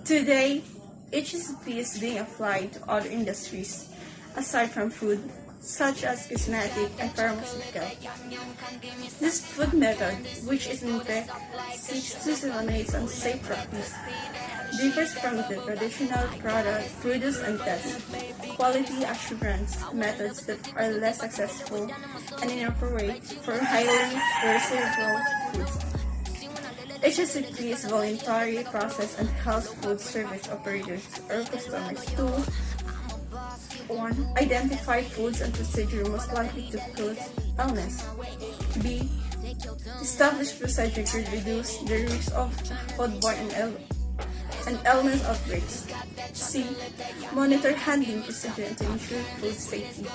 Today, Haccp is being applied to other industries aside from food, such as cosmetic and pharmaceutical. This food method, which is in effect seeks to eliminate unsafe practice, differs from the traditional product produce and test quality assurance methods that are less successful and inappropriate for highly perishable foods. Haccp is a voluntary process and helps food service operators or customers to 1. Identify foods and procedures most likely to cause illness. B. Establish procedures to reduce the risk of foodborne and illness outbreaks. C. Monitor handling procedures to ensure food safety.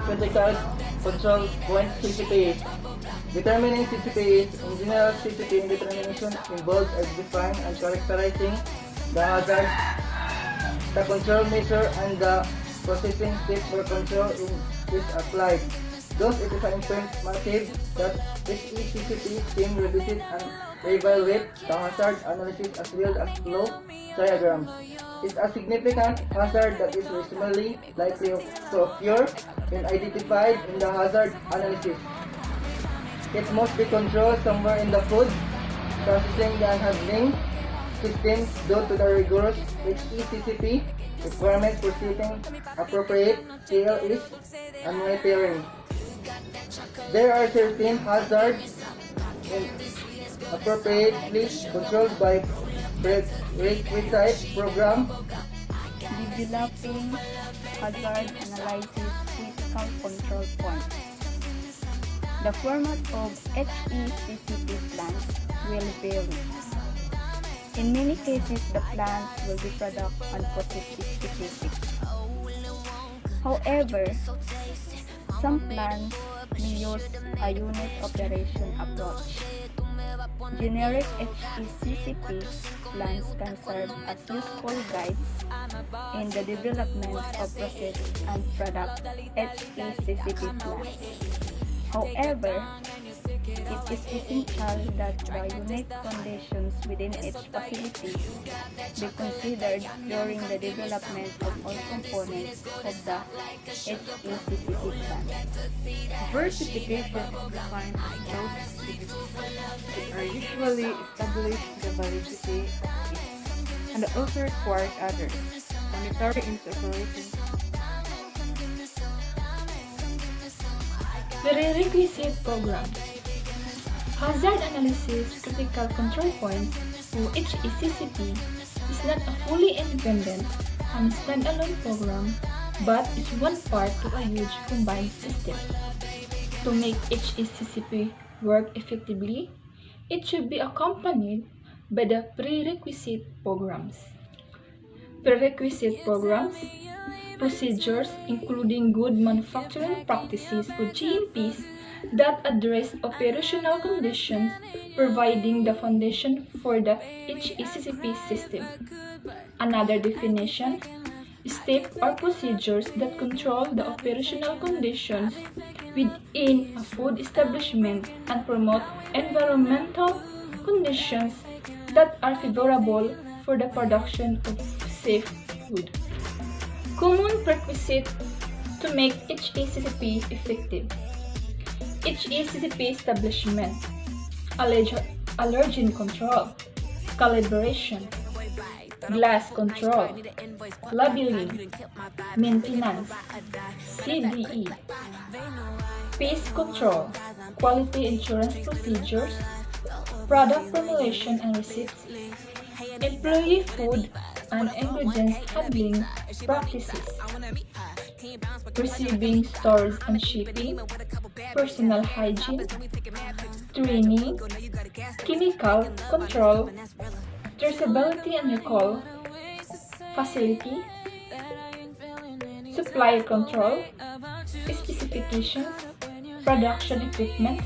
Critical Control Point CCP. Determining CCP. In general, CCP determination involves identifying and characterizing the hazard, the control measure, and the processing step for control is applied. Thus, it is imperative that HECCP team revisit and evaluate the hazard analysis as well as flow diagrams. It's a significant hazard that is reasonably likely to occur when identified in the hazard analysis. It must be controlled somewhere in the food processing and handling system due to the rigorous HECCP requirements for setting appropriate CLEs and monitoring. There are certain hazards appropriately controlled by prerequisite program. Developing hazard analysis critical control points. The format of HECCP plans will vary. In many cases, the plans will be product and process specific. However, some plans may use a unit operation approach. Generic HECCP plans can serve as useful guides in the development of process and product HECCP plans. However, it is essential that the unique conditions within each facility be considered during the development of all components of the HECCP plan. Diversification is defined as those activities that are usually established the validity of each, and also required others. Monetary incorporation. Prerequisite program. Hazard analysis critical control points or HECCP is not a fully independent and standalone program but is one part of a huge combined system. To make HECCP work effectively, it should be accompanied by the prerequisite programs. Prerequisite programs, procedures including good manufacturing practices or GMPs that address operational conditions, providing the foundation for the HECCP system. Another definition, steps or procedures that control the operational conditions within a food establishment and promote environmental conditions that are favorable for the production of safe food. Common prerequisites to make HECCP effective. HECCP establishment, allergen control, calibration, glass control, labeling, maintenance, CDE, pest control, quality insurance procedures, product formulation and receipts, employee food and ingredients handling practices, receiving, storage and shipping, personal hygiene, training, chemical control, traceability and recall, facility, supplier control, specifications, production equipment,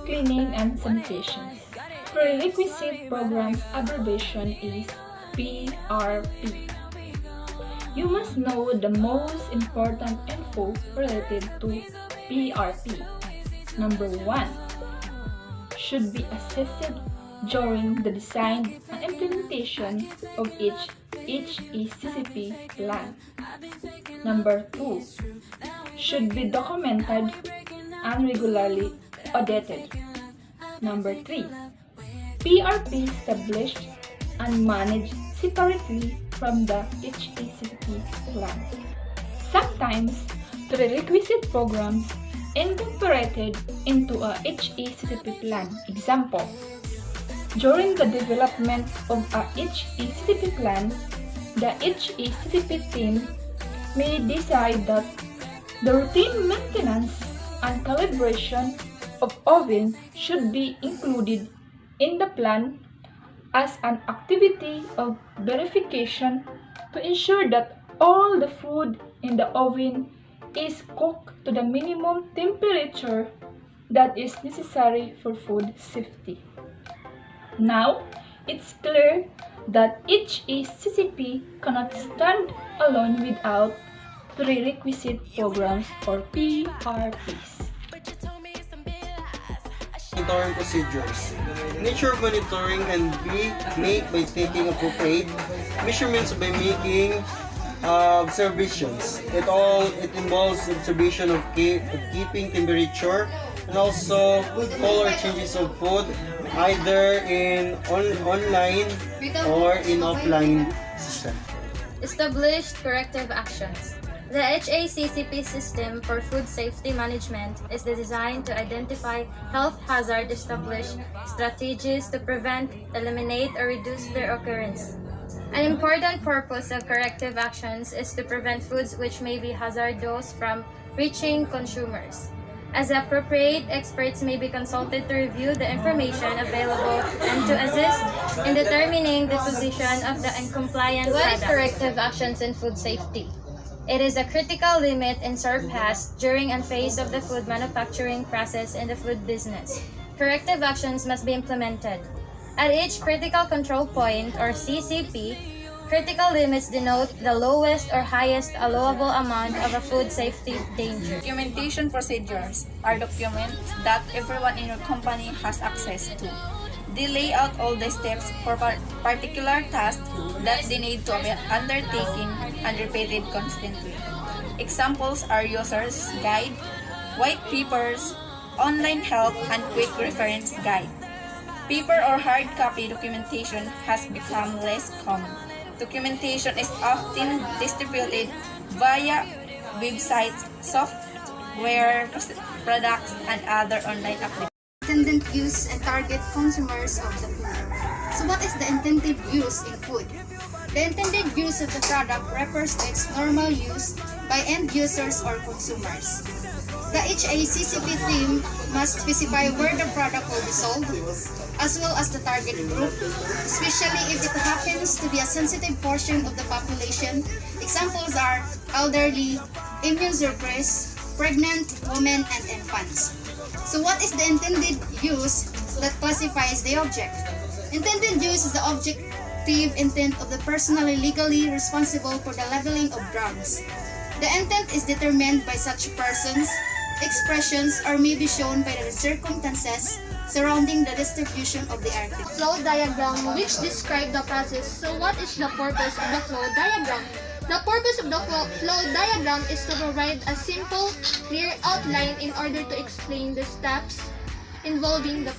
cleaning and sanitation. Prerequisite program abbreviation is PRP. You must know the most important info related to PRP. Number 1. Should be assessed during the design and implementation implementation of each HACCP plan. Number 2. Should be documented and regularly audited. Number 3. PRP established and managed separately from the HACCP plan. Sometimes, prerequisite programs incorporated into a HACCP plan. Example, during the development of a HACCP plan, the HACCP team may decide that the routine maintenance and calibration of oven should be included in the plan as an activity of verification to ensure that all the food in the oven is cooked to the minimum temperature that is necessary for food safety. Now, it's clear that HACCP cannot stand alone without prerequisite programs or PRPs. Monitoring procedures. Nature of monitoring can be made by taking appropriate measurements by making observations. It involves observation of keeping temperature and also color changes of food either in online or in offline system. Established corrective actions. The HACCP system for food safety management is designed to identify health hazards, establish strategies to prevent, eliminate, or reduce their occurrence. An important purpose of corrective actions is to prevent foods which may be hazardous from reaching consumers. As appropriate, experts may be consulted to review the information available and to assist in determining the position of the uncompliant product. What is corrective actions in food safety? It is a critical limit and surpassed during and phase of the food manufacturing process in the food business. Corrective actions must be implemented. At each critical control point, or CCP, critical limits denote the lowest or highest allowable amount of a food safety danger. Documentation procedures are documents that everyone in your company has access to. They lay out all the steps for particular tasks that they need to be undertaken and repeated constantly. Examples are user's guide, white papers, online help, and quick reference guide. Paper or hard copy documentation has become less common. Documentation is often distributed via websites, software, products, and other online applications. Intended use and target consumers of the food. So what is the intended use in food? The intended use of the product refers to its normal use by end users or consumers. The HACCP team must specify where the product will be sold, as well as the target group, especially if it happens to be a sensitive portion of the population. Examples are elderly, immunosuppressed, pregnant women, and infants. So what is the intended use that classifies the object? Intended use is the objective intent of the personally legally responsible for the leveling of drugs. The intent is determined by such persons, expressions, or may be shown by the circumstances surrounding the distribution of the article. Flow diagram which describe the process. So what is the purpose of the flow diagram? The purpose of the flow diagram is to provide a simple, clear outline in order to explain the steps involving the